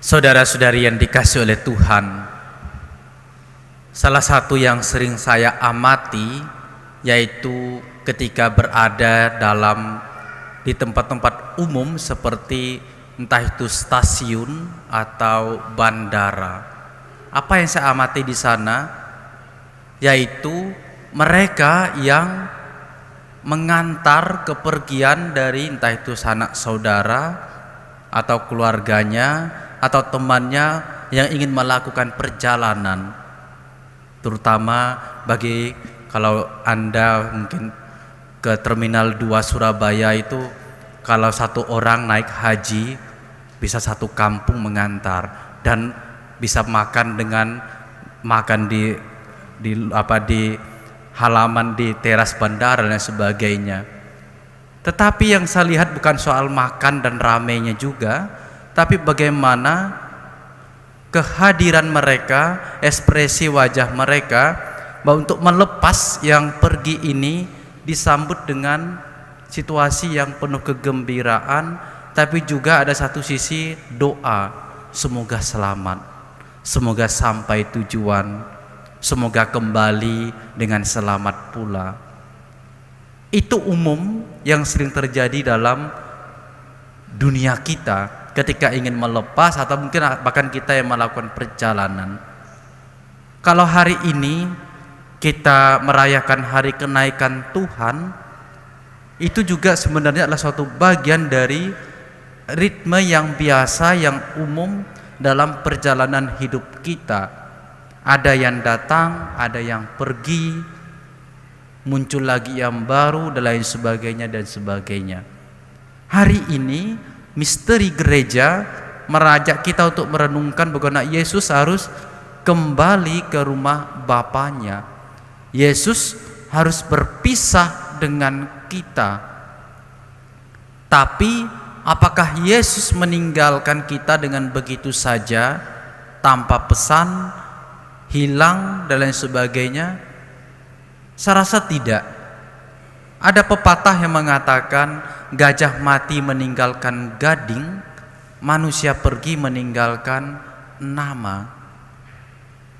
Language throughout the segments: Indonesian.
Saudara-saudari yang dikasihi oleh Tuhan, salah satu yang sering saya amati yaitu ketika berada di tempat-tempat umum seperti entah itu stasiun atau bandara. Apa yang saya amati di sana yaitu mereka yang mengantar kepergian dari entah itu sanak saudara atau keluarganya atau temannya yang ingin melakukan perjalanan, terutama bagi kalau Anda mungkin ke Terminal 2 Surabaya itu, kalau satu orang naik haji bisa satu kampung mengantar dan bisa makan di halaman di teras bandara dan sebagainya. Tetapi yang saya lihat bukan soal makan dan ramainya juga, tapi bagaimana kehadiran mereka, ekspresi wajah mereka, bahwa untuk melepas yang pergi ini disambut dengan situasi yang penuh kegembiraan, tapi juga ada satu sisi doa, semoga selamat, semoga sampai tujuan, semoga kembali dengan selamat pula. Itu umum yang sering terjadi dalam dunia kita ketika ingin melepas atau mungkin bahkan kita yang melakukan perjalanan. Kalau hari ini kita merayakan hari kenaikan Tuhan, itu juga sebenarnya adalah suatu bagian dari ritme yang biasa, yang umum dalam perjalanan hidup kita. Ada yang datang, ada yang pergi, muncul lagi yang baru dan lain sebagainya dan sebagainya. Hari ini misteri gereja merajak kita untuk merenungkan bagaimana Yesus harus kembali ke rumah Bapanya. Yesus harus berpisah dengan kita. Tapi apakah Yesus meninggalkan kita dengan begitu saja tanpa pesan, hilang dan lain sebagainya? Saya rasa tidak. Ada pepatah yang mengatakan gajah mati meninggalkan gading, manusia pergi meninggalkan nama.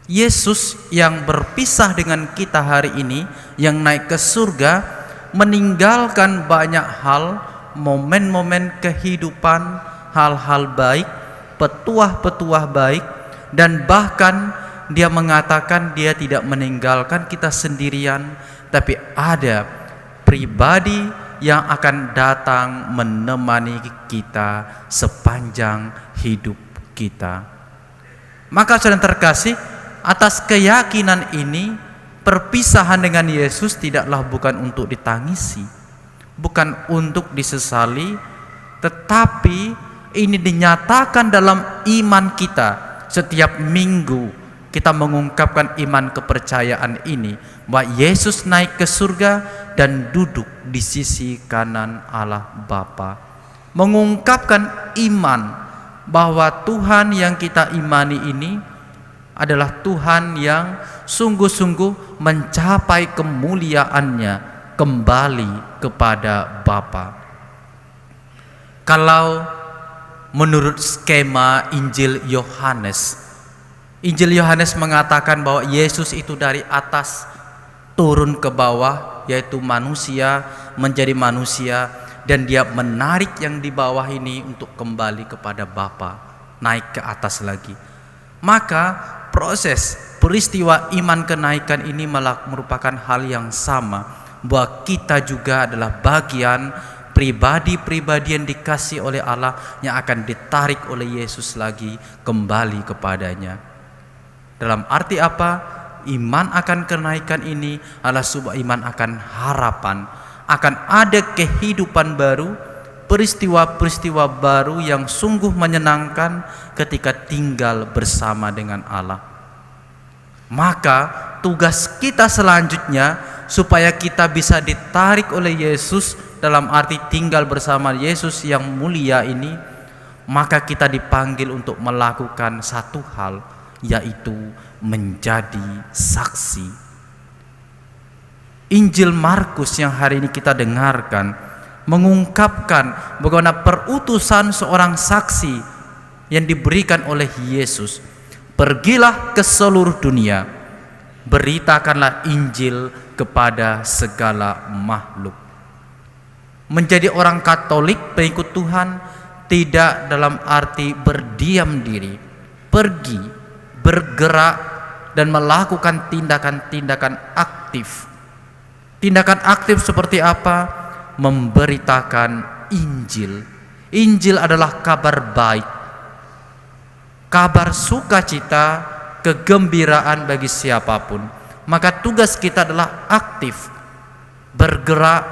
Yesus yang berpisah dengan kita hari ini, yang naik ke surga, meninggalkan banyak hal, momen-momen kehidupan, hal-hal baik, petuah-petuah baik, dan bahkan dia mengatakan dia tidak meninggalkan kita sendirian, tapi ada pribadi yang akan datang menemani kita sepanjang hidup kita. Maka saudara terkasih, atas keyakinan ini, perpisahan dengan Yesus bukan untuk ditangisi, bukan untuk disesali, tetapi ini dinyatakan dalam iman kita. Setiap minggu kita mengungkapkan iman kepercayaan ini, bahwa Yesus naik ke surga dan duduk di sisi kanan Allah Bapa. Mengungkapkan iman bahwa Tuhan yang kita imani ini adalah Tuhan yang sungguh-sungguh mencapai kemuliaannya kembali kepada Bapa. Kalau menurut skema Injil Yohanes mengatakan bahwa Yesus itu dari atas turun ke bawah, yaitu manusia menjadi manusia, dan dia menarik yang di bawah ini untuk kembali kepada Bapa, naik ke atas lagi. Maka proses peristiwa iman kenaikan ini merupakan hal yang sama, bahwa kita juga adalah bagian pribadi-pribadi yang dikasih oleh Allah yang akan ditarik oleh Yesus lagi kembali kepadanya. Dalam arti apa? Iman akan kenaikan ini adalah sebuah iman akan harapan, akan ada kehidupan baru, peristiwa-peristiwa baru yang sungguh menyenangkan ketika tinggal bersama dengan Allah. Maka tugas kita selanjutnya supaya kita bisa ditarik oleh Yesus, dalam arti tinggal bersama Yesus yang mulia ini, maka kita dipanggil untuk melakukan satu hal, yaitu menjadi saksi. Injil Markus yang hari ini kita dengarkan mengungkapkan bagaimana perutusan seorang saksi yang diberikan oleh Yesus. Pergilah ke seluruh dunia, beritakanlah Injil kepada segala makhluk. Menjadi orang Katolik, pengikut Tuhan, tidak dalam arti berdiam diri, pergi, bergerak, dan melakukan tindakan-tindakan aktif. Tindakan aktif seperti apa? Memberitakan Injil. Injil adalah kabar baik, kabar sukacita, kegembiraan bagi siapapun. Maka tugas kita adalah aktif, bergerak,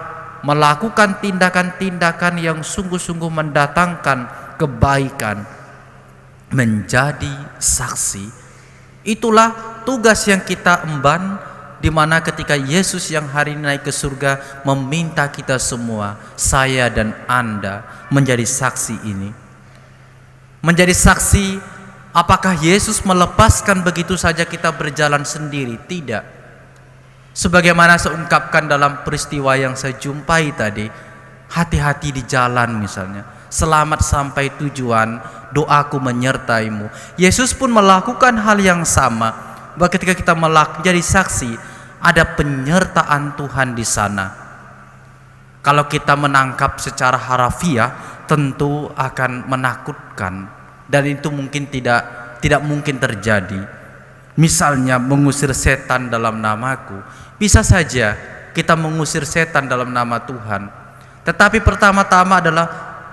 melakukan tindakan-tindakan yang sungguh-sungguh mendatangkan kebaikan, menjadi saksi. Itulah tugas yang kita emban, di mana ketika Yesus yang hari ini naik ke surga meminta kita semua, saya dan Anda, menjadi saksi ini. Menjadi saksi. Apakah Yesus melepaskan begitu saja kita berjalan sendiri? Tidak. Sebagaimana saya ungkapkan dalam peristiwa yang saya jumpai tadi, hati-hati di jalan misalnya, selamat sampai tujuan, doaku menyertaimu. Yesus pun melakukan hal yang sama, bahwa ketika kita menjadi saksi, ada penyertaan Tuhan di sana. Kalau kita menangkap secara harafiah, tentu akan menakutkan. Dan itu mungkin tidak mungkin terjadi. Misalnya mengusir setan dalam namaku. Bisa saja kita mengusir setan dalam nama Tuhan. Tetapi pertama-tama adalah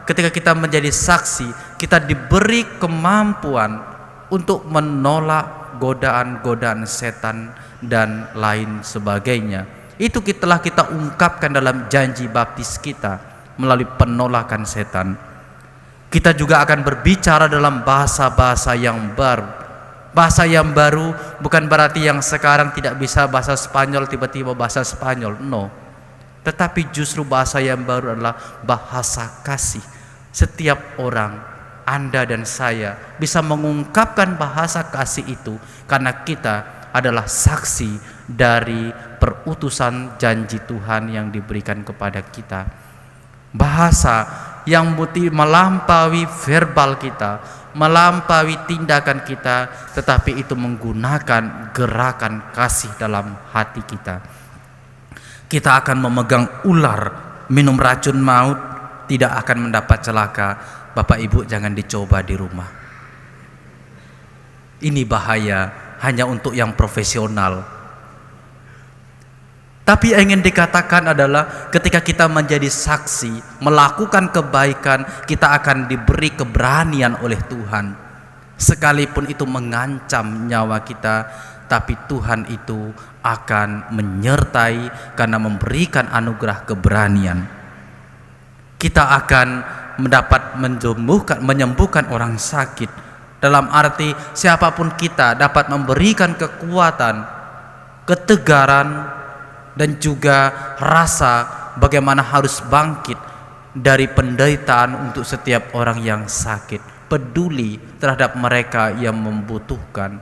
ketika kita menjadi saksi, kita diberi kemampuan untuk menolak godaan-godaan setan dan lain sebagainya. Itu telah kita ungkapkan dalam janji baptis kita melalui penolakan setan. Kita juga akan berbicara dalam bahasa-bahasa yang baru. Bahasa yang baru bukan berarti yang sekarang tidak bisa bahasa Spanyol tiba-tiba bahasa Spanyol, no. Tetapi justru bahasa yang baru adalah bahasa kasih. Setiap orang, Anda dan saya, bisa mengungkapkan bahasa kasih itu karena kita adalah saksi dari perutusan janji Tuhan yang diberikan kepada kita. Bahasa yang melampaui verbal kita, melampaui tindakan kita, tetapi itu menggunakan gerakan kasih dalam hati kita. Kita akan memegang ular, minum racun maut, tidak akan mendapat celaka. Bapak Ibu jangan dicoba di rumah. Ini bahaya hanya untuk yang profesional. Tapi yang ingin dikatakan adalah ketika kita menjadi saksi, melakukan kebaikan, kita akan diberi keberanian oleh Tuhan. Sekalipun itu mengancam nyawa kita, tapi Tuhan itu akan menyertai karena memberikan anugerah keberanian. Kita akan mendapat menyembuhkan orang sakit. Dalam arti siapapun kita dapat memberikan kekuatan, ketegaran, dan juga rasa bagaimana harus bangkit dari penderitaan untuk setiap orang yang sakit, peduli terhadap mereka yang membutuhkan.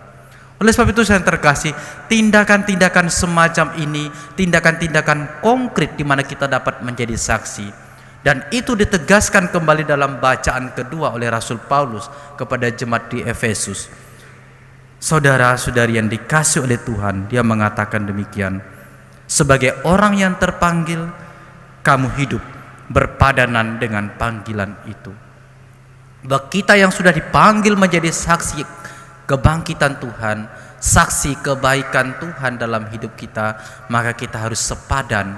Oleh sebab itu saya terkasih, tindakan-tindakan semacam ini, tindakan-tindakan konkret di mana kita dapat menjadi saksi. Dan itu ditegaskan kembali dalam bacaan kedua oleh Rasul Paulus kepada jemaat di Efesus. Saudara-saudari yang dikasihi oleh Tuhan, dia mengatakan demikian. Sebagai orang yang terpanggil, kamu hidup berpadanan dengan panggilan itu. Bagi kita yang sudah dipanggil menjadi saksi kebangkitan Tuhan, saksi kebaikan Tuhan dalam hidup kita, maka kita harus sepadan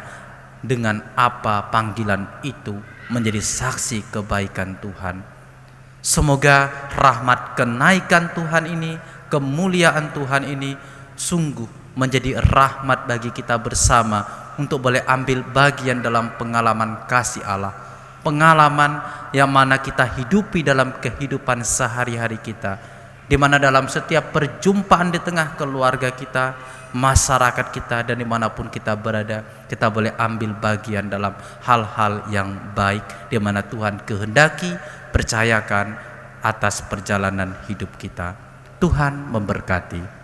dengan apa panggilan itu, menjadi saksi kebaikan Tuhan. Semoga rahmat kenaikan Tuhan ini, kemuliaan Tuhan ini sungguh menjadi rahmat bagi kita bersama untuk boleh ambil bagian dalam pengalaman kasih Allah. Pengalaman yang mana kita hidupi dalam kehidupan sehari-hari kita, di mana dalam setiap perjumpaan di tengah keluarga kita, masyarakat kita, dan dimanapun kita berada, kita boleh ambil bagian dalam hal-hal yang baik di mana Tuhan kehendaki, percayakan atas perjalanan hidup kita. Tuhan memberkati.